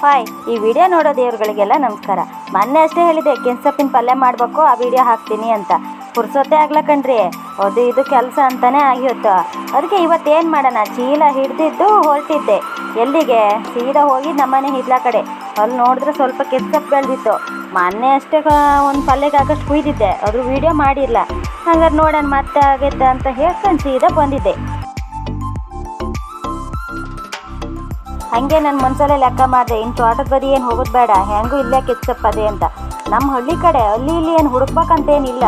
Hi, ಈ video ನೋಡೋ ದೇವ್ರುಗಳಿಗೆಲ್ಲ ನಮಸ್ಕಾರ. ಮೊನ್ನೆ ಅಷ್ಟೇ ಹೇಳಿದೆ ಕೆನ್ಸಪ್ಪಿನ ಪಲ್ಯ ಮಾಡಬೇಕು, ಆ ವಿಡಿಯೋ ಹಾಕ್ತೀನಿ ಅಂತ. ಪುರ್ಸೊತ್ತೆ ಆಗ್ಲ ಕಣ್ರಿ, ಅದು ಇದು ಕೆಲಸ ಅಂತಲೇ ಆಗಿತ್ತು. ಅದಕ್ಕೆ ಇವತ್ತೇನು ಮಾಡೋಣ, ಚೀಲ ಹಿಡ್ದಿದ್ದು ಹೊರಟಿದ್ದೆ. ಎಲ್ಲಿಗೆ? ಸೀದಾ ಹೋಗಿ ನಮ್ಮನೆ ಹಿತ್ಲ ಕಡೆ. ಅಲ್ಲಿ ನೋಡಿದ್ರೆ ಸ್ವಲ್ಪ ಕೆನ್ಸಪ್ಪು ಬೆಳೆದಿತ್ತು. ಮೊನ್ನೆ ಅಷ್ಟೇ ಒಂದು ಪಲ್ಯಕ್ಕೆ ಆಗಷ್ಟು ಕುಯ್ದಿದ್ದೆ, ಅದ್ರ ವಿಡಿಯೋ ಮಾಡಿಲ್ಲ. ಹಂಗಾರೆ ನೋಡೋಣ ಮತ್ತೆ ಆಗೈತೆ ಅಂತ ಹೇಳ್ಕೊಂಡು ಸೀದಾ ಬಂದಿದ್ದೆ. ಹಾಗೆ ನನ್ನ ಮನಸಲ್ಲೇ ಲೆಕ್ಕ ಮಾಡಿದೆ, ಇನ್ನು ತೋಟದ ಬದಿ ಏನು ಹೋಗೋದು ಬೇಡ, ಹೆಂಗೂ ಇಲ್ಲೇ ಕೆಚ್ಚಪ್ಪದೆ ಅಂತ. ನಮ್ಮ ಹಳ್ಳಿ ಕಡೆ ಅಲ್ಲಿ ಇಲ್ಲಿ ಏನು ಹುಡುಕ್ಬೇಕಂತೇನಿಲ್ಲ,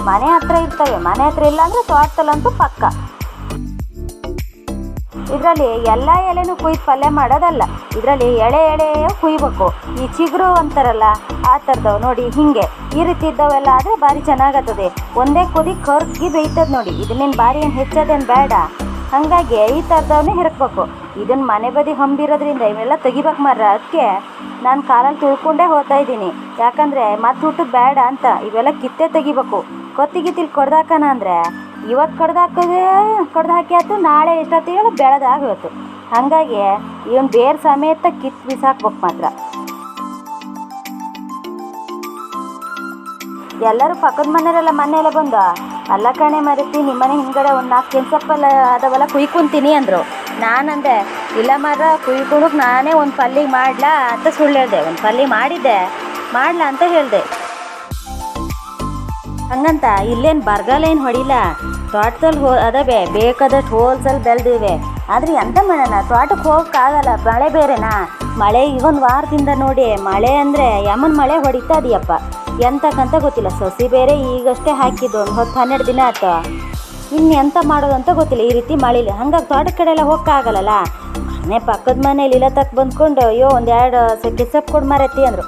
ಮನೆ ಹತ್ರ ಇರ್ತವೆ. ಮನೆ ಹತ್ರ ಇಲ್ಲ ಅಂದರೆ ತೋಟದಲ್ಲಂತೂ ಪಕ್ಕ. ಇದರಲ್ಲಿ ಎಲ್ಲ ಎಲೆನೂ ಕುಯ್ದು ಪಲ್ಯ ಮಾಡೋದಲ್ಲ, ಇದರಲ್ಲಿ ಎಳೆ ಕುಯ್ಬೇಕು. ಈ ಚಿಗುರು ಅಂತಾರಲ್ಲ ಆ ಥರದವು ನೋಡಿ, ಹೀಗೆ ಈ ರೀತಿ ಇದ್ದವೆಲ್ಲ ಆದರೆ ಭಾರಿ ಚೆನ್ನಾಗತ್ತದೆ. ಒಂದೇ ಕುದಿ ಕರ್ಗಿ ಬೇಯ್ತದೆ ನೋಡಿ. ಇದನ್ನೇನು ಭಾರಿ ಏನು ಹೆಚ್ಚೋದೇನು ಬೇಡ. ಹಾಗಾಗಿ ಈ ಥರದವನ್ನೇ ಹಿರಕ್ಬೇಕು. ಇದನ್ನು ಮನೆ ಬದಿ ಹಂಬಿರೋದ್ರಿಂದ ಇವೆಲ್ಲ ತೆಗಿಬೇಕು ಮಾರ್ರ. ಅದಕ್ಕೆ ನಾನು ಕಾಲಲ್ಲಿ ತುಳ್ಕೊಂಡೇ ಹೋಗ್ತಾ ಇದ್ದೀನಿ, ಯಾಕಂದರೆ ಮತ್ತೆ ಹುಟ್ಟೋದು ಬೇಡ ಅಂತ. ಇವೆಲ್ಲ ಕಿತ್ತೇ ತೆಗಿಬೇಕು. ಕೊತ್ತಿಗಿತ್ತಿಲ್ಲಿ ಕೊಡ್ದಾಕನ ಅಂದರೆ ಇವತ್ತು ಕಡ್ದು ಹಾಕಿ ಆಯ್ತು, ನಾಳೆ ಎಷ್ಟೊತ್ತಿಗೆ ಬೆಳೆದಾಗೋಯ್ತು. ಹಾಗಾಗಿ ಇವನು ಬೇರೆ ಸಮೇತ ಕಿತ್ತು ಬಿಸಾಕ್ಬೇಕು ಮಾತ್ರ. ಎಲ್ಲರೂ ಪಕ್ಕದ ಮನೆಯವರೆಲ್ಲ ಮನೆಯಲ್ಲ ಬಂದು, ಅಲ್ಲ ಕಣೆ ಮರಿತಿ, ನಿಮ್ಮನೆ ಹಿಂದ್ಗಡೆ ಒಂದು 4 ಕೆನ್ಸಪ್ಪಲ್ಲ ಅದವೆಲ್ಲ ಕುಯ್ಕೊಂತೀನಿ ಅಂದರು. ನಾನಂದೆ ಇಲ್ಲ ಮರ, ಕುಯ್ಕೊಳಕ್ಕೆ ನಾನೇ ಒಂದು ಪಲ್ಯ ಮಾಡ್ಲಾ ಅಂತ ಸುಳ್ಳು ಹೇಳಿದೆ. ಒಂದು ಪಲ್ಯ ಮಾಡ್ಲಾ ಅಂತ ಹೇಳಿದೆ. ಹಂಗಂತ ಇಲ್ಲೇನು ಬರಗಾಲ ಏನು ಹೊಡಿಲ್ಲ, ತೋಟದಲ್ಲಿ ಅದಾವೆ ಬೇಕಾದಷ್ಟು ಹೋಲ್ಸಲ್ಲಿ ಬೆಳೆದಿವೆ. ಆದರೆ ಎಂತ ಮಾಡೋಣ, ತೋಟಕ್ಕೆ ಹೋಗೋಕ್ಕಾಗಲ್ಲ, ಮಳೆ ಬೇರೆನಾ. ಮಳೆ ಈಗೊಂದು ವಾರದಿಂದ ನೋಡಿ, ಮಳೆ ಅಂದರೆ ಯಮನ್ ಮಳೆ ಹೊಡಿತಾದಿಯಪ್ಪ, ಎಂತಕ್ಕಂತ ಗೊತ್ತಿಲ್ಲ. ಸಸಿ ಬೇರೆ ಈಗಷ್ಟೇ ಹಾಕಿದ್ದು, ಒಂದು 10-12 ದಿನ ಆಯ್ತು. ಇನ್ನು ಎಂತ ಮಾಡೋದಂತ ಗೊತ್ತಿಲ್ಲ ಈ ರೀತಿ ಮಳೀಲಿ. ಹಂಗಾಗಿ ತೋಟದ ಕಡೆ ಎಲ್ಲ ಹೋಗೋಕ್ಕಾಗಲ್ಲಲ್ಲ. ಮನೆ ಪಕ್ಕದ ಮನೇಲಿ ಇಲ್ಲ ತಕ್ಕ ಬಂದ್ಕೊಂಡು, ಅಯ್ಯೋ 1-2 ಕೆಸಪ್ ಕೊಡು ಮರತಿ ಅಂದರು.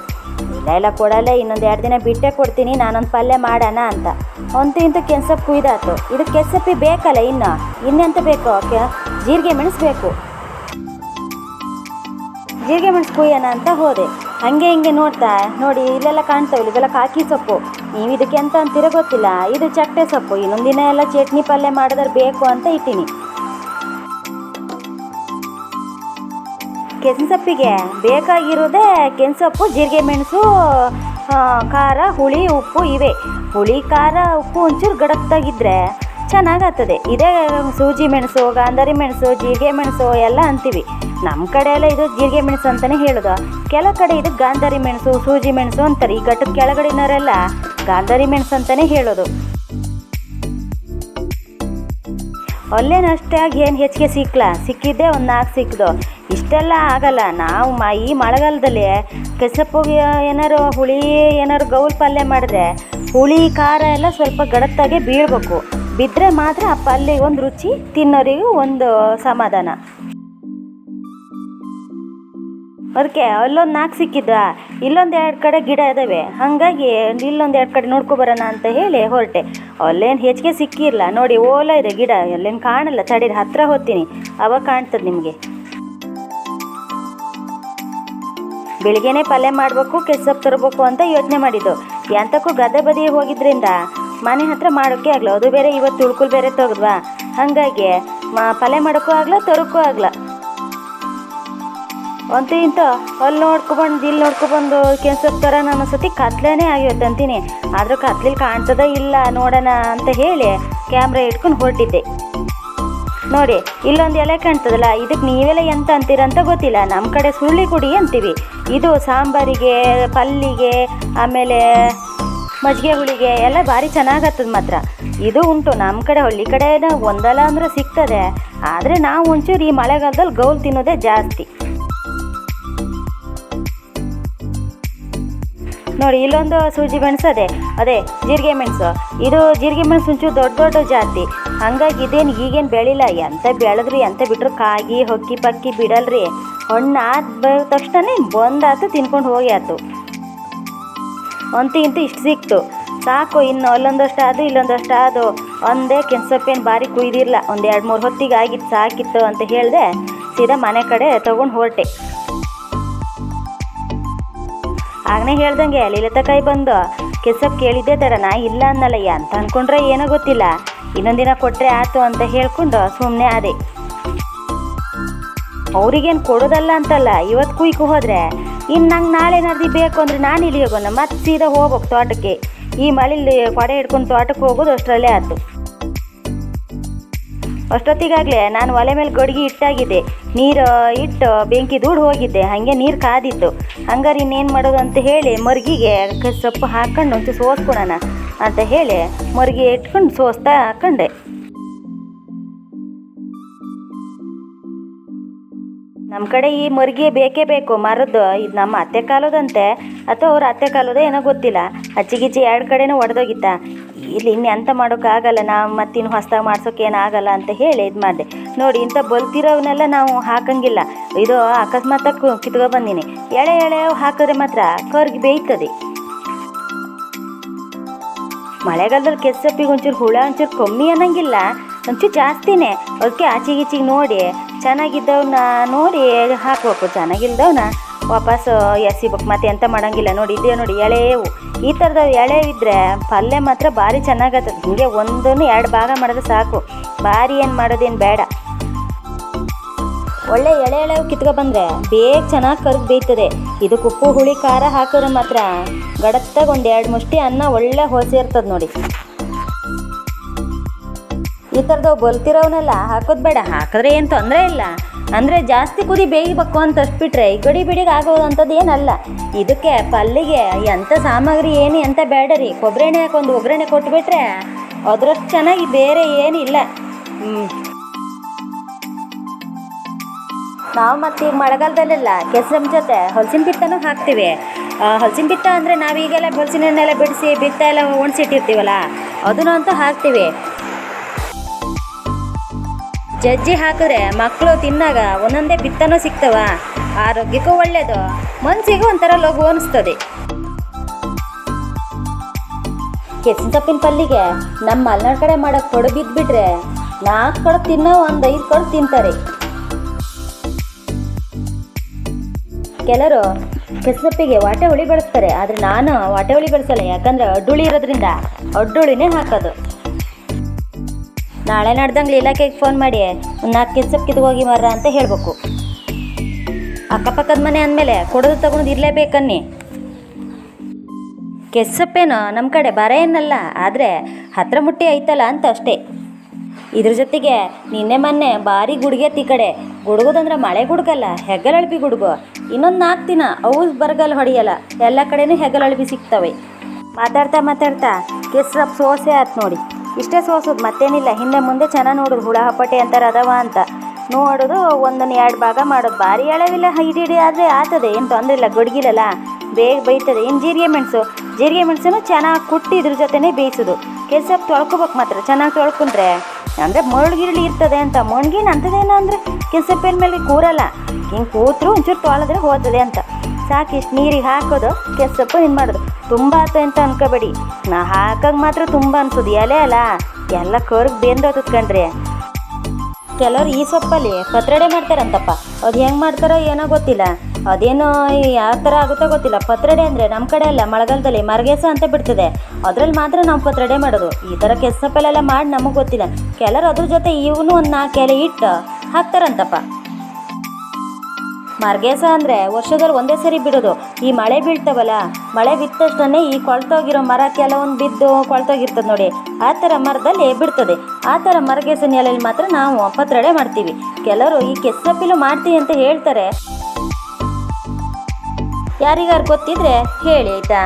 ಇಲ್ಲ ಕೊಡಲ್ಲ, ಇನ್ನೊಂದು 2 ದಿನ ಬಿಟ್ಟೇ ಕೊಡ್ತೀನಿ, ನಾನೊಂದು ಪಲ್ಯ ಮಾಡೋಣ ಅಂತ. ಇಂಥ ಕೆನ್ಸಪ್ಪು ಕುಯ್ದಾತು. ಇದು ಕೆಸಪ್ಪಿ ಬೇಕಲ್ಲ, ಇನ್ನೆಂತ ಬೇಕು, ಜೀರಿಗೆ ಮೆಣಸು ಬೇಕು. ಜೀರಿಗೆ ಮೆಣಸು ಕುಯ್ಯೋಣ ಅಂತ ಹೋದೆ. ಹಿಂಗೆ ನೋಡ್ತಾ ನೋಡಿ, ಇಲ್ಲೆಲ್ಲ ಕಾಣ್ತಾವಿಲ್ಲ, ಇವೆಲ್ಲ ಕಾಕಿ ಸೊಪ್ಪು. ನೀವು ಇದಕ್ಕೆ ಎಂತ ಅಂತೀರ ಗೊತ್ತಿಲ್ಲ, ಇದು ಚಟ್ಟೆ ಸೊಪ್ಪು. ಇನ್ನೊಂದು ದಿನ ಎಲ್ಲ ಚಟ್ನಿ ಪಲ್ಯ ಮಾಡಿದ್ರೆ ಬೇಕು ಅಂತ ಇಟ್ಟಿನಿ. ಕೆನ್ಸಪ್ಪಿಗೆ ಬೇಕಾಗಿರೋದೇ ಕೆನ್ಸಪ್ಪು, ಜೀರಿಗೆ ಮೆಣಸು, ಖಾರ, ಹುಳಿ, ಉಪ್ಪು ಇವೆ. ಹುಳಿ, ಖಾರ, ಉಪ್ಪು ಒಂಚೂರು ಗಡಕ್ತಾಗಿದ್ದರೆ ಚೆನ್ನಾಗಾಗ್ತದೆ. ಇದೇ ಸೂಜಿ ಮೆಣಸು, ಗಾಂಧಾರಿ ಮೆಣಸು, ಜೀರಿಗೆ ಮೆಣಸು ಎಲ್ಲ ಅಂತೀವಿ. ನಮ್ಮ ಕಡೆ ಎಲ್ಲ ಇದು ಜೀರಿಗೆ ಮೆಣಸು ಅಂತಲೇ ಹೇಳೋದು. ಕೆಲವು ಕಡೆ ಇದು ಗಾಂಧಾರಿ ಮೆಣಸು, ಸೂಜಿ ಮೆಣಸು ಅಂತಾರೆ. ಈ ಘಟ್ಟದ ಕೆಳಗಡೆನವರೆಲ್ಲ ಗಾಂಧಾರಿ ಮೆಣಸು ಅಂತಲೇ ಹೇಳೋದು. ಅಲ್ಲೇನಷ್ಟೇ ಆಗಿ ಏನು ಹೆಚ್ಚಿಗೆ ಸಿಕ್ಕಿದ್ದೆ ಒಂದು 4 ಸಿಕ್ಕಿದ್ದು. ಇಷ್ಟೆಲ್ಲ ಆಗಲ್ಲ. ನಾವು ಈ ಮಳೆಗಾಲದಲ್ಲಿ ಕೆಸಪ್ಪಿಗೆ ಏನಾರು ಹುಳಿ ಏನಾರು ಗೌಲ್ ಪಲ್ಯ ಮಾಡಿದ್ರೆ ಹುಳಿ ಖಾರ ಎಲ್ಲ ಸ್ವಲ್ಪ ಗಡತ್ತಾಗೆ ಬೀಳ್ಬೇಕು. ಬಿದ್ದರೆ ಮಾತ್ರ ಆ ಪಲ್ಯ ಒಂದು ರುಚಿ, ತಿನ್ನೋರಿಗೂ ಒಂದು ಸಮಾಧಾನ. ಅದಕ್ಕೆ ಅಲ್ಲೊಂದು 4 ಸಿಕ್ಕಿದ್ದ, ಇಲ್ಲೊಂದು 2 ಕಡೆ ಗಿಡ ಇದ್ದಾವೆ. ಹಾಗಾಗಿ ಇಲ್ಲೊಂದು 2 ಕಡೆ ನೋಡ್ಕೊಬರೋಣ ಅಂತ ಹೇಳಿ ಹೊರಟೆ. ಅಲ್ಲೇನು ಹೆಚ್ಚಿಗೆ ಸಿಕ್ಕಿರಲ್ಲ ನೋಡಿ, ಓಲ ಇದೆ ಗಿಡ, ಅಲ್ಲೇನು ಕಾಣಲ್ಲ. ತಡೀರಿ, ಹತ್ತಿರ ಹೋಗ್ತೀನಿ, ಅವಾಗ ಕಾಣ್ತದೆ ನಿಮಗೆ. ಬೆಳಿಗ್ಗೆನೇ ಪಲ್ಯ ಮಾಡಬೇಕು, ಕೆಸಪ್ಪು ತರಬೇಕು ಅಂತ ಯೋಚನೆ ಮಾಡಿದ್ದು. ಎಂತಕ್ಕೂ ಗದ್ದೆ ಬದಿ ಹೋಗಿದ್ರಿಂದ ಮನೆ ಹತ್ರ ಮಾಡೋಕ್ಕೆ ಆಗಲ್ಲ. ಅದು ಬೇರೆ ಇವತ್ತು ತುಳ್ಕುಲ್ ಬೇರೆ ತೆಗೆದ್ವಾ, ಹಾಗಾಗಿ ಪಲ್ಯ ಮಾಡೋಕ್ಕೂ ಆಗಲ್ಲ, ತರೋಕ್ಕೂ ಆಗಲ್ಲ. ಇಂಥ ಅಲ್ಲಿ ನೋಡ್ಕೊಬಂದು ಇಲ್ಲಿ ನೋಡ್ಕೊಬಂದು ಕೆನ್ಸಪ್ಪು ಥರ ನಾನು ಸತಿ ಕತ್ಲೇನೇ ಆಗಿರುತ್ತೆ ಅಂತೀನಿ. ಆದರೂ ಕತ್ಲಿಲ್ಲಿ ಕಾಣ್ತದ ಇಲ್ಲ ನೋಡೋಣ ಅಂತ ಹೇಳಿ ಕ್ಯಾಮ್ರಾ ಇಟ್ಕೊಂಡು ಹೊರಟಿದ್ದೆ. ನೋಡಿ, ಇಲ್ಲೊಂದು ಎಲೆ ಕಾಣ್ತದಲ್ಲ, ಇದಕ್ಕೆ ನೀವೆಲ್ಲ ಎಂತ ಅಂತೀರಂತ ಗೊತ್ತಿಲ್ಲ. ನಮ್ಮ ಕಡೆ ಸುಳ್ಳಿ ಕುಡಿ ಅಂತೀವಿ. ಇದು ಸಾಂಬಾರಿಗೆ, ಪಲ್ಲಿಗೆ, ಆಮೇಲೆ ಮಜ್ಜಿಗೆ ಹುಳಿಗೆ ಎಲ್ಲ ಭಾರಿ ಚೆನ್ನಾಗತ್ತದ ಮಾತ್ರ. ಇದು ಉಂಟು ನಮ್ಮ ಕಡೆ. ಹಳ್ಳಿ ಕಡೆ ಒಂದಲ್ಲ ಅಂದ್ರೆ ಸಿಗ್ತದೆ. ಆದರೆ ನಾವು ಒಂಚೂರು ಈ ಮಳೆಗಾಲದಲ್ಲಿ ಗೌಲ್ ತಿನ್ನೋದೇ ಜಾಸ್ತಿ. ನೋಡಿ, ಇಲ್ಲೊಂದು ಸೂಜಿ ಮೆಣಸು ಅದೇ ಜೀರಿಗೆ ಮೆಣಸು. ಇದು ಜೀರಿಗೆ ಮೆಣಸು ಒಂಚೂರು ದೊಡ್ಡ ಜಾತಿ. ಹಂಗಾಗಿ ಇದೇನು ಈಗೇನು ಬೆಳಿಲ್ಲ. ಎಂತ ಬೆಳೆದ್ರಿ ಎಂತ ಬಿಟ್ರು ಕಾಗಿ ಹೊಕ್ಕಿ ಪಕ್ಕಿ ಬಿಡಲ್ರಿ. ಹಣ್ಣಾದ ತಕ್ಷಣ ಬಂದಾತು, ತಿನ್ಕೊಂಡು ಹೋಗಿ ಆಯ್ತು. ಇಂತೂ ಇಷ್ಟು ಸಿಕ್ತು ಸಾಕು. ಇನ್ನು ಅಲ್ಲೊಂದಷ್ಟು ಅದು ಇಲ್ಲೊಂದಷ್ಟು ಅದು. ಒಂದೇ ಕೆನ್ಸಪ್ಪೇನು ಭಾರಿ ಕುಯ್ದಿರಲ್ಲ, ಒಂದು 2-3 ಹೊತ್ತಿಗೆ ಆಗಿತ್ತು, ಸಾಕಿತ್ತು ಅಂತ ಹೇಳಿದೆ. ಸೀದಾ ಮನೆ ಕಡೆ ತೊಗೊಂಡು ಹೊರಟೆ. ಆಗನೇ ಹೇಳ್ದಂಗೆ ಲೀಲತಕಾಯಿ ಬಂದು ಕೆಸಪ್ಪು ಕೇಳಿದ್ದೆ ಥರ ನಾ ಇಲ್ಲ ಅನ್ನಲ್ಲಯ್ಯ ಅಂತ ಅಂದ್ಕೊಂಡ್ರೆ ಏನೋ ಗೊತ್ತಿಲ್ಲ. ಇನ್ನೊಂದಿನ ಕೊಟ್ಟರೆ ಆಯ್ತು ಅಂತ ಹೇಳ್ಕೊಂಡು ಸುಮ್ಮನೆ ಅದೇ. ಅವ್ರಿಗೇನು ಕೊಡೋದಲ್ಲ ಅಂತಲ್ಲ, ಇವತ್ತು ಕುಯ್ಕು ಹೋದರೆ ಇನ್ನು ನಂಗೆ ನಾಳೆ ನಾಡ್ದು ಬೇಕು ಅಂದರೆ ನಾನು ಇಲ್ಲಿ ಹೋಗೋಣ, ಮತ್ತೆ ಸೀದಾ ಹೋಗ್ಬೇಕು ತೋಟಕ್ಕೆ. ಈ ಮಳೇಲಿ ಕೊಡೆ ಹಿಡ್ಕೊಂಡು ತೋಟಕ್ಕೆ ಹೋಗೋದು ಅಷ್ಟರಲ್ಲೇ ಆಯ್ತು. ಅಷ್ಟೊತ್ತಿಗಾಗಲೇ ನಾನು ಒಲೆ ಮೇಲೆ ಗಡಿಗೆ ಇಟ್ಟಾಗಿದ್ದೆ, ನೀರು ಇಟ್ಟು ಬೆಂಕಿ ದೂಡು ಹೋಗಿದ್ದೆ, ಹಾಗೆ ನೀರು ಕಾದಿತ್ತು. ಹಂಗಾರೆ ಇನ್ನೇನು ಮಾಡೋದು ಅಂತ ಹೇಳಿ ಮರ್ಗಿಗೆ ಸೊಪ್ಪು ಹಾಕ್ಕೊಂಡು ಒಂಚೂರು ಸೋಸ್ಕೊಳೋಣ ಅಂತ ಹೇಳಿ ಮರ್ಗಿ ಇಟ್ಕೊಂಡು ಸೋಸ್ತಾ ಹಾಕೊಂಡೆ. ನಮ್ಮ ಕಡೆ ಈ ಮರ್ಗಿ ಬೇಕೇ ಬೇಕು ಮರದ್ದು. ಇದು ನಮ್ಮ ಅತ್ತೆ ಕಾಲದಂತೆ ಅಥವಾ ಅವ್ರ ಅತ್ತೆ ಕಾಲದ ಏನೋ ಗೊತ್ತಿಲ್ಲ. ಅಚ್ಚಿಗಿಚ್ಚಿ 2 ಕಡೆನೂ ಒಡೆದೋಗಿತ್ತ. ಇಲ್ಲಿ ಇನ್ನೆಂತ ಮಾಡೋಕ್ಕಾಗಲ್ಲ, ನಾವು ಮತ್ತಿನ್ನು ಹೊಸ್ದಾಗಿ ಮಾಡ್ಸೋಕ್ಕೇನಾಗಲ್ಲ ಅಂತ ಹೇಳಿ ಇದು ಮಾಡಿದೆ. ನೋಡಿ, ಇಂಥ ಬಲ್ತಿರೋವನ್ನೆಲ್ಲ ನಾವು ಹಾಕಂಗಿಲ್ಲ. ಇದು ಅಕಸ್ಮಾತಾಗಿ ಕಿತ್ಕೊ ಬಂದೀನಿ. ಎಳೆ ಹಾಕಿದ್ರೆ ಮಾತ್ರ ಕರ್ಗಿ ಬೇಯ್ತದೆ. ಮಳೆಗಾಲದಲ್ಲಿ ಕೆಸಪ್ಪಿಗೆ ಒಂಚೂರು ಹುಳ ಒಂಚೂರು ಕಮ್ಮಿ ಅನ್ನಂಗಿಲ್ಲ, ಒಂಚೂರು ಜಾಸ್ತಿನೇ. ಅದಕ್ಕೆ ಆಚೆಗೀಚೆಗೆ ನೋಡಿ ಚೆನ್ನಾಗಿದ್ದವನ್ನ ನೋಡಿ ಹಾಕ್ಬೇಕು, ಚೆನ್ನಾಗಿಲ್ದವನ್ನ ವಾಪಸ್ಸು ಎಸಿಬೇಕು. ಮತ್ತೆ ಎಂತ ಮಾಡೋಂಗಿಲ್ಲ. ನೋಡಿ ಇದೇ ನೋಡಿ ಎಳೆವು, ಈ ಥರದ ಎಳೆವಿದ್ದರೆ ಪಲ್ಯ ಮಾತ್ರ ಭಾರಿ ಚೆನ್ನಾಗತ್ತದ. ಹಿಂಗೆ 1-2 ಭಾಗ ಮಾಡಿದ್ರೆ ಸಾಕು, ಭಾರಿ ಏನು ಮಾಡೋದೇನು ಬೇಡ. ಒಳ್ಳೆ ಎಳೆವು ಕಿತ್ಕೊ ಬಂದರೆ ಬೇಗ ಚೆನ್ನಾಗಿ ಕರ್ಗಿ ಬೇಯ್ತದೆ. ಇದಕ್ಕೆ ಉಪ್ಪು ಹುಳಿ ಖಾರ ಹಾಕಿದ್ರೆ ಮಾತ್ರ ಗಡತ್ತಾಗ 1-2 ಮುಷ್ಟಿ ಅನ್ನ ಒಳ್ಳೆ ಹೊಸಿ ಇರ್ತದೆ ನೋಡಿ. ಈ ಥರದವು ಬಲ್ತಿರೋವನ್ನೆಲ್ಲ ಹಾಕೋದು ಬೇಡ. ಹಾಕಿದ್ರೆ ಏನು ತೊಂದರೆ ಇಲ್ಲ, ಅಂದರೆ ಜಾಸ್ತಿ ಕುದಿ ಬೇಯಬೇಕು ಅಂತ ಅಷ್ಟು ಬಿಟ್ಟರೆ ಈ ಗಡಿ ಬಿಡಿಗೆ ಆಗೋದಂಥದ್ದು ಏನಲ್ಲ. ಇದಕ್ಕೆ ಪಲ್ಲಿಗೆ ಎಂಥ ಸಾಮಗ್ರಿ ಏನು ಎಂತ ಬೇಡ ರೀ. ಕೊಬ್ಬರಿ ಎಣ್ಣೆ ಹಾಕೊಂಡು ಒಗ್ಗರಣೆ ಕೊಟ್ಬಿಟ್ರೆ ಅದರಷ್ಟು ಚೆನ್ನಾಗಿ ಬೇರೆ ಏನಿಲ್ಲ. ನಾವು ಮತ್ತು ಈಗ ಮಳೆಗಾಲದಲ್ಲೆಲ್ಲ ಕೆಸರು ಜೊತೆ ಹಲಸಿನ ಬಿತ್ತನೂ ಹಾಕ್ತೀವಿ. ಹಲಸಿನ ಬಿತ್ತ ಅಂದರೆ ನಾವೀಗೆಲ್ಲ ಹಲಸಿನ ಹಣ್ಣೆಲ್ಲ ಬಿಡಿಸಿ ಬಿತ್ತ ಎಲ್ಲ ಒಣಸಿಟ್ಟಿರ್ತೀವಲ್ಲ, ಅದನ್ನು ಅಂತೂ ಹಾಕ್ತೀವಿ. ಜಜ್ಜಿ ಹಾಕಿದ್ರೆ ಮಕ್ಕಳು ತಿನ್ನಾಗ ಒಂದೊಂದೇ ಬಿತ್ತನೂ ಸಿಗ್ತವ, ಆರೋಗ್ಯಕ್ಕೂ ಒಳ್ಳೆಯದು, ಮನಸ್ಸಿಗೂ ಒಂಥರ ಲಘು ಅನಿಸ್ತದೆ. ಕೆಸಿನ ಸೊಪ್ಪಿನ ಪಲ್ಲಿಗೆ ನಮ್ಮ ಮಲೆನಾಡು ಕಡೆ ಮಾಡೋಕ್ಕೆ ಕೊಡು ಬಿದ್ದುಬಿಟ್ರೆ 4 ಕಡೆ ತಿನ್ನೋ 1-5 ಕಡೆ ತಿಂತಾರೆ. ಕೆಲವರು ಕೆಸರಪ್ಪಿಗೆ ವಾಟೆ ಹುಳಿ ಬಳಸ್ತಾರೆ, ಆದರೆ ನಾನು ವಾಟೆ ಹುಳಿ ಬಳಸಲ್ಲ. ಯಾಕಂದರೆ ಅಡ್ಡುಳಿ ಇರೋದ್ರಿಂದ ಅಡ್ಡುಳಿನೇ ಹಾಕೋದು. ನಾಳೆ ನಾಡ್ದಂಗೆ ಇಲಾಖೆಗೆ ಫೋನ್ ಮಾಡಿ 4 ಕೆಸಪ್ಪು ಕಿತ್ತು ಹೋಗಿ ಮರ ಅಂತ ಹೇಳಬೇಕು. ಅಕ್ಕಪಕ್ಕದ ಮನೆ ಅಂದಮೇಲೆ ಕೊಡೋದು ತಗೊಂಡು ಇರಲೇಬೇಕನ್ನಿ. ಕೆಸಪ್ಪೇನು ನಮ್ಮ ಕಡೆ ಬರ ಏನಲ್ಲ, ಆದರೆ ಹತ್ರ ಮುಟ್ಟಿ ಐತಲ್ಲ ಅಂತ ಅಷ್ಟೇ. ಇದ್ರ ಜೊತೆಗೆ ನಿನ್ನೆ ಮೊನ್ನೆ ಭಾರಿ ಗುಡುಗೆತ್ತಿ ಕಡೆ. ಗುಡುಗೋದಂದ್ರೆ ಮಳೆ ಗುಡುಗಲ್ಲ, ಹೆಗ್ಗಲಳ್ಪಿ ಗುಡುಗು. ಇನ್ನೊಂದು 4 ದಿನ ಅವು ಬರಗಾಲ ಹೊಡೆಯಲ್ಲ, ಎಲ್ಲ ಕಡೆನೂ ಹೆಗ್ಗಲಳ್ಪಿ ಸಿಗ್ತವೆ. ಮಾತಾಡ್ತಾ ಕೆಸರಪ್ಪ ಸೋಸೆ ಆಯ್ತು ನೋಡಿ. ಇಷ್ಟೇ ಸೋಸೋದು, ಮತ್ತೇನಿಲ್ಲ. ಹಿಂದೆ ಮುಂದೆ ಚೆನ್ನಾಗಿ ನೋಡೋದು, ಹುಳ ಹಪ್ಪಟೆ ಅಂತಾರೆ ಅದಾವ ಅಂತ ನೋಡೋದು. 1-2 ಭಾಗ ಮಾಡೋದು. ಭಾರಿ ಎಳೆವಿಲ್ಲ, ಹಿಡಿ ಆದರೆ ಆಗ್ತದೆ, ಏನು ತೊಂದರೆ ಇಲ್ಲ. ಗಡ್ಗಿಲಲ್ಲ ಬೇಗ ಬೇಯ್ತದೆ. ಇನ್ನು ಜೀರಿಗೆ ಮೆಣಸನ್ನು ಚೆನ್ನಾಗಿ ಕುಟ್ಟಿ ಇದ್ರ ಜೊತೆನೇ ಬೇಯಿಸೋದು. ಕೆಸಪ್ಪು ತೊಳ್ಕೊಬೇಕು ಮಾತ್ರ, ಚೆನ್ನಾಗಿ ತೊಳ್ಕೊಂಡ್ರೆ ಅಂದರೆ ಮಳ್ಗಿರಳಿ ಇರ್ತದೆ ಅಂತ. ಮಣ್ಗಿನ ಅಂಥದ್ದೇನೋ ಅಂದರೆ ಕೆಸಪ್ಪಿನ ಮೇಲೆ ಕೂರಲ್ಲ, ಹಿಂಗೆ ಕೂತ್ರು ಒಂಚೂರು ತೊಳೆದ್ರೆ ಹೋಗ್ತದೆ ಅಂತ. ಸಾಕು, ಇಷ್ಟು ನೀರಿಗೆ ಹಾಕೋದು, ಕೆಸಪ್ಪು ಹಿಂಗೆ ಮಾಡೋದು. ತುಂಬ ಆಯ್ತು ಅಂತ ಅನ್ಕೋಬೇಡಿ, ನಾ ಹಾಕಾಗ ಮಾತ್ರ ತುಂಬ ಅನ್ಸೋದು. ಎಲೆ ಅಲ್ಲ ಎಲ್ಲ ಕರ್ಗೆ ಬೆಂದೋತದ ಕಣ್ರಿ. ಕೆಲವ್ರು ಈ ಸೊಪ್ಪಲ್ಲಿ ಪತ್ರೊಡೆ ಮಾಡ್ತಾರಂತಪ್ಪ. ಅದು ಹೆಂಗೆ ಮಾಡ್ತಾರೋ ಏನೋ ಗೊತ್ತಿಲ್ಲ, ಅದೇನೋ ಯಾವ ಥರ ಆಗುತ್ತೋ ಗೊತ್ತಿಲ್ಲ. ಪತ್ರೊಡೆ ಅಂದರೆ ನಮ್ಮ ಕಡೆ ಎಲ್ಲ ಮಳೆಗಾಲದಲ್ಲಿ ಮರಗೇಸ ಅಂತ ಬಿಡ್ತದೆ, ಅದರಲ್ಲಿ ಮಾತ್ರ ನಾವು ಪತ್ರೊಡೆ ಮಾಡೋದು. ಈ ಥರ ಕೆಸಪ್ಪಲ್ಲೆಲ್ಲ ಮಾಡಿ ನಮಗೆ ಗೊತ್ತಿಲ್ಲ. ಕೆಲವರು ಅದ್ರ ಜೊತೆ ಇವನು 1 4 ಎಲೆ ಇಟ್ಟು ಹಾಕ್ತಾರಂತಪ್ಪ. ಮರಗೇಸ ಅಂದರೆ ವರ್ಷದಲ್ಲಿ ಒಂದೇ ಸರಿ ಬಿಡೋದು. ಈ ಮಳೆ ಬೀಳ್ತಾವಲ್ಲ, ಮಳೆ ಬಿದ್ದ ತಕ್ಷಣ ಈ ಕೊಳ್ತೋಗಿರೋ ಮರ ಕೆಲವೊಂದು ಬಿದ್ದು ಕೊಳ್ತೋಗಿರ್ತದೆ ನೋಡಿ, ಆ ಥರ ಮರದಲ್ಲಿ ಬಿಡ್ತದೆ. ಆ ಥರ ಮರಗೇಸನ ಎಲೆಯಲ್ಲಿ ಮಾತ್ರ ನಾವು ಪತ್ರೊಡೆ ಮಾಡ್ತೀವಿ. ಕೆಲವರು ಈ ಕೆಸಪ್ಪಿಲು ಮಾಡ್ತೀವಿ ಅಂತ ಹೇಳ್ತಾರೆ. ಯಾರಿಗಾರು ಗೊತ್ತಿದ್ರೆ ಹೇಳಿ ಆಯಿತಾ.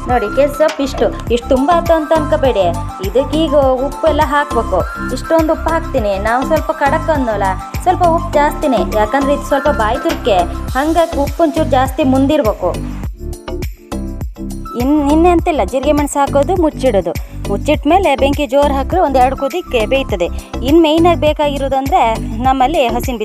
ನೋಡಿ, ಕೆಸಪ್ಪು ಇಷ್ಟು ತುಂಬ ಆಯ್ತು ಅಂತ ಅನ್ಕೋಬೇಡಿ. ಇದಕ್ಕೀಗ ಉಪ್ಪೆಲ್ಲ ಹಾಕಬೇಕು. ಇಷ್ಟೊಂದು ಉಪ್ಪು ಹಾಕ್ತೀನಿ. ನಾವು ಸ್ವಲ್ಪ ಖಡಕ್ ಅನ್ನೋಲ್ಲ, ಸ್ವಲ್ಪ ಉಪ್ಪು ಜಾಸ್ತಿನೇ. ಯಾಕಂದರೆ ಇದು ಸ್ವಲ್ಪ ಬಾಯಿ ತುರ್ಕೆ, ಹಾಗಾಗಿ ಉಪ್ಪು ಒಂಚೂರು ಜಾಸ್ತಿ ಮುಂದಿರ್ಬೇಕು. ಇನ್ನೇ ಅಂತಿಲ್ಲ, ಜೀರಿಗೆ ಮೆಣಸು ಹಾಕೋದು, ಮುಚ್ಚಿಡೋದು. ಮುಚ್ಚಿಟ್ಟ ಮೇಲೆ ಬೆಂಕಿ ಜೋರು ಹಾಕಿದ್ರೆ 1-2 ಕುದಿಕ್ಕೆ ಬೇಯ್ತದೆ. ಇನ್ನು ಮೇಯ್ನಾಗಿ ಬೇಕಾಗಿರೋದು ಅಂದರೆ ನಮ್ಮಲ್ಲಿ ಹಸಿನ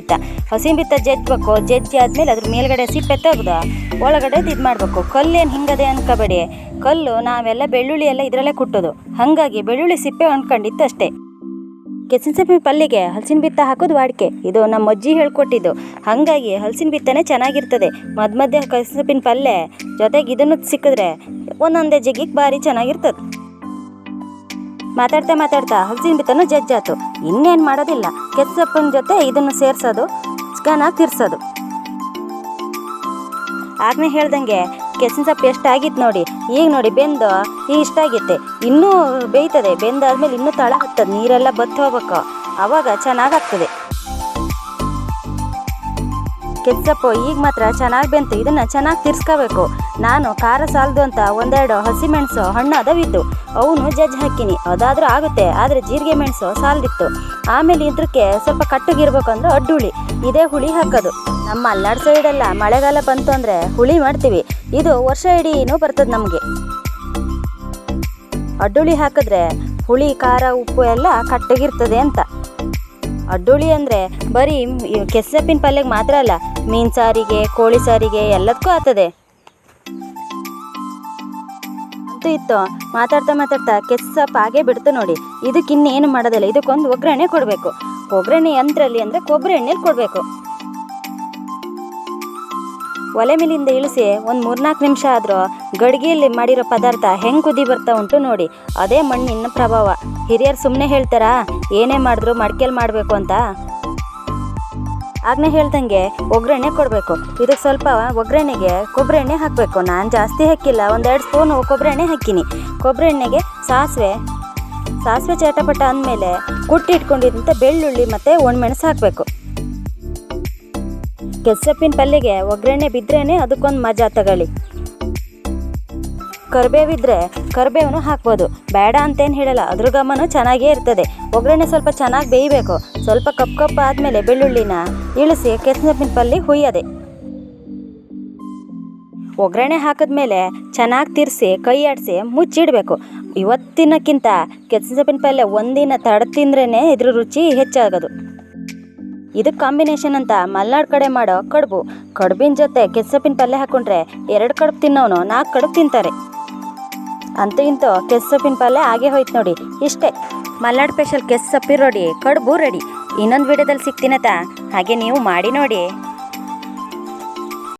ಬಿತ್ತ ಜಜ್ಬೇಕು. ಜಜ್ಜಿ ಆದಮೇಲೆ ಅದ್ರ ಮೇಲ್ಗಡೆ ಸಿಪ್ಪೆ ತೆಗೆದು ಒಳಗಡೆ ಇದು ಮಾಡಬೇಕು. ಕಲ್ಲೇನು ಹಿಂಗದೆ ಅನ್ಕೋಬೇಡಿ. ಕಲ್ಲು ನಾವೆಲ್ಲ ಬೆಳ್ಳುಳ್ಳಿ ಎಲ್ಲ ಇದರಲ್ಲೇ ಕುಟ್ಟೋದು, ಹಾಗಾಗಿ ಬೆಳ್ಳುಳ್ಳಿ ಸಿಪ್ಪೆ ಹೊಂದ್ಕೊಂಡಿತ್ತು ಅಷ್ಟೇ. ಕೆಸಿನ ಸೊಪ್ಪಿನ ಪಲ್ಲಿಗೆ ಹಲಸಿನ ಬಿತ್ತ ಹಾಕೋದು ವಾಡಿಕೆ. ಇದು ನಮ್ಮ ಅಜ್ಜಿ ಹೇಳ್ಕೊಟ್ಟಿದ್ದು. ಹಾಗಾಗಿ ಹಲಸಿನ ಬಿತ್ತನೇ ಚೆನ್ನಾಗಿರ್ತದೆ. ಮಧ್ಯೆ ಕೆಸಿನ ಸೊಪ್ಪಿನ ಪಲ್ಯ ಜೊತೆಗೆ ಇದನ್ನು ಸಿಕ್ಕಿದ್ರೆ ಒಂದೊಂದೇ ಜಗ್ಗಿಗೆ ಭಾರಿ ಚೆನ್ನಾಗಿರ್ತದೆ. ಮಾತಾಡ್ತಾ ಮಾತಾಡ್ತಾ ಹಲಸಿನ ಬಿತ್ತನು ಜಜ್ಜಾತು. ಇನ್ನೇನು ಮಾಡೋದಿಲ್ಲ, ಕೆಚ್ಚಪ್ಪಿನ ಜೊತೆ ಇದನ್ನು ಸೇರಿಸೋದು, ಚೆನ್ನಾಗಿ ತಿರ್ಸೋದು. ಆಗಲೇ ಹೇಳ್ದಂಗೆ ಕೆಸಿನ ಸೊಪ್ಪು ಎಷ್ಟಾಗಿತ್ತು ನೋಡಿ. ಈಗ ನೋಡಿ ಬೆಂದು ಈಗ ಇಷ್ಟಾಗಿತ್ತೆ. ಇನ್ನೂ ಬೇಯ್ತದೆ. ಬೆಂದಾದ್ಮೇಲೆ ಇನ್ನೂ ತಳ ಹತ್ತದ, ನೀರೆಲ್ಲ ಬತ್ತಿ ಹೋಗ್ಬೇಕು. ಆವಾಗ ಚೆನ್ನಾಗಾಗ್ತದೆ ಕೆಚ್ಚಪ್ಪು. ಈಗ ಮಾತ್ರ ಚೆನ್ನಾಗಿ ಬೆಂತು. ಇದನ್ನು ಚೆನ್ನಾಗಿ ತಿರ್ಸ್ಕೋಬೇಕು. ನಾನು ಖಾರ ಸಾಲದು ಅಂತ ಒಂದೆರಡು ಹಸಿಮೆಣಸು ಹಣ್ಣು ಅದಾವಿದ್ದು ಅವನು ಜಜ್ಜಿ ಹಾಕಿನಿ. ಅದಾದರೂ ಆಗುತ್ತೆ, ಆದರೆ ಜೀರಿಗೆ ಮೆಣಸು ಸಾಲದಿತ್ತು. ಆಮೇಲೆ ಇದ್ರಕ್ಕೆ ಸ್ವಲ್ಪ ಕಟ್ಟಗಿರ್ಬೇಕಂದ್ರೆ ಅಡ್ಡುಳಿ, ಇದೇ ಹುಳಿ ಹಾಕೋದು. ನಮ್ಮ ಮಲೆನಾಡು ಸೈಡೆಲ್ಲ ಮಳೆಗಾಲ ಬಂತು ಅಂದರೆ ಹುಳಿ ಮಾಡ್ತೀವಿ. ಇದು ವರ್ಷ ಇಡೀನೂ ಬರ್ತದೆ ನಮಗೆ. ಅಡ್ಡುಳಿ ಹಾಕಿದ್ರೆ ಹುಳಿ ಖಾರ ಉಪ್ಪು ಎಲ್ಲ ಕಟ್ಟಗಿರ್ತದೆ ಅಂತ. ಅಡ್ಡುಳಿ ಅಂದರೆ ಬರೀ ಕೆಸಪ್ಪಿನ ಪಲ್ಯಗೆ ಮಾತ್ರ ಅಲ್ಲ, ಮೀನು ಸಾರಿಗೆ, ಕೋಳಿ ಸಾರಿಗೆ ಎಲ್ಲದಕ್ಕೂ ಆಗ್ತದೆ. ಅಂತೂ ಇತ್ತು ಮಾತಾಡ್ತಾ ಮಾತಾಡ್ತಾ ಕೆಸಪ್ಪು ಹಾಗೆ ಬಿಡ್ತು ನೋಡಿ. ಇದಕ್ಕೆ ಇನ್ನೇನು ಮಾಡೋದಿಲ್ಲ. ಇದಕ್ಕೊಂದು ಒಗ್ಗರಣೆ ಕೊಡಬೇಕು. ಒಗ್ಗರಣೆ ಯಂತ್ರಲ್ಲಿ ಅಂದರೆ ಕೊಬ್ಬರಿ ಎಣ್ಣೆಲಿ ಕೊಡಬೇಕು. ಒಲೆ ಮೇಲಿಂದ ಇಳಿಸಿ ಒಂದು 3-4 ನಿಮಿಷ ಆದರೂ ಗಡಿಗೆಯಲ್ಲಿ ಮಾಡಿರೋ ಪದಾರ್ಥ ಹೆಂಗೆ ಕುದಿ ಬರ್ತಾ ಉಂಟು ನೋಡಿ. ಅದೇ ಮಣ್ಣಿನ ಪ್ರಭಾವ. ಹಿರಿಯರು ಸುಮ್ಮನೆ ಹೇಳ್ತಾರಾ ಏನೇ ಮಾಡಿದ್ರು ಮಡ್ಕೆಯಲ್ಲಿ ಮಾಡಬೇಕು ಅಂತ. ಆಗಲೇ ಹೇಳ್ದಂಗೆ ಒಗ್ಗರಣೆ ಕೊಡಬೇಕು. ಇದಕ್ಕೆ ಸ್ವಲ್ಪ ಒಗ್ಗರಣೆಗೆ ಕೊಬ್ಬರಿ ಎಣ್ಣೆ ಹಾಕಬೇಕು. ನಾನು ಜಾಸ್ತಿ ಹಾಕಿಲ್ಲ, 1-2 ಸ್ಪೂನು ಕೊಬ್ಬರಿ ಎಣ್ಣೆ ಹಾಕಿನಿ. ಕೊಬ್ಬರಿ ಎಣ್ಣೆಗೆ ಸಾಸಿವೆ ಚಟಪಟ ಅಂದಮೇಲೆ ಕುಟ್ಟಿ ಇಟ್ಕೊಂಡಿದ್ದಂಥ ಬೆಳ್ಳುಳ್ಳಿ ಮತ್ತು ಒಣಮೆಣಸು ಹಾಕಬೇಕು. ಕೆಸಪ್ಪಿನ ಪಲ್ಯಗೆ ಒಗ್ಗರಣೆ ಬಿದ್ರೇ ಅದಕ್ಕೊಂದು ಮಜಾ ತಗೊಳ್ಳಿ. ಕರಿಬೇವಿದ್ರೆ ಕರಿಬೇವನು ಹಾಕ್ಬೋದು, ಬೇಡ ಅಂತೇನು ಹೇಳಲ್ಲ. ಅದ್ರ ಘಮನೂ ಚೆನ್ನಾಗೇ ಇರ್ತದೆ. ಒಗ್ಗರಣೆ ಸ್ವಲ್ಪ ಚೆನ್ನಾಗಿ ಬೇಯಬೇಕು. ಸ್ವಲ್ಪ ಕಪ್ಪು ಆದಮೇಲೆ ಬೆಳ್ಳುಳ್ಳಿನ ಇಳಿಸಿ ಕೆಸಪ್ಪಿನ ಪಲ್ಯ ಹುಯ್ಯದೆ. ಒಗ್ಗರಣೆ ಹಾಕಿದ್ಮೇಲೆ ಚೆನ್ನಾಗಿ ತಿರ್ಸಿ ಕೈ ಆಡಿಸಿ ಮುಚ್ಚಿಡಬೇಕು. ಇವತ್ತಿನಕ್ಕಿಂತ ಕೆಸಪ್ಪಿನ ಪಲ್ಯ ಒಂದಿನ ತಡ ತಿಂದ್ರೇ ಇದ್ರ ರುಚಿ ಹೆಚ್ಚಾಗೋದು. ಇದಕ್ಕೆ ಕಾಂಬಿನೇಷನ್ ಅಂತ ಮಲೆನಾಡು ಕಡೆ ಮಾಡೋ ಕಡುಬಿನ ಜೊತೆ ಕೆಸಪ್ಪಿನ ಪಲ್ಯ ಹಾಕ್ಕೊಂಡ್ರೆ 2 ಕಡುಬು ತಿನ್ನೋನು 4 ಕಡುಬು ತಿಂತಾರೆ. ಅಂತೂ ಇಂತೂ ಕೆಸಪ್ಪಿನ ಪಲ್ಯ ಆಗೇ ಹೋಯ್ತು ನೋಡಿ. ಇಷ್ಟೇ ಮಲೆನಾಡು ಸ್ಪೆಷಲ್ ಕೆಸಪ್ಪಿ ರೆಡಿ, ಕಡುಬು ರೆಡಿ. ಇನ್ನೊಂದು ವಿಡಿಯೋದಲ್ಲಿ ಸಿಗ್ತೀನತ್ತ, ಹಾಗೆ ನೀವು ಮಾಡಿ ನೋಡಿ.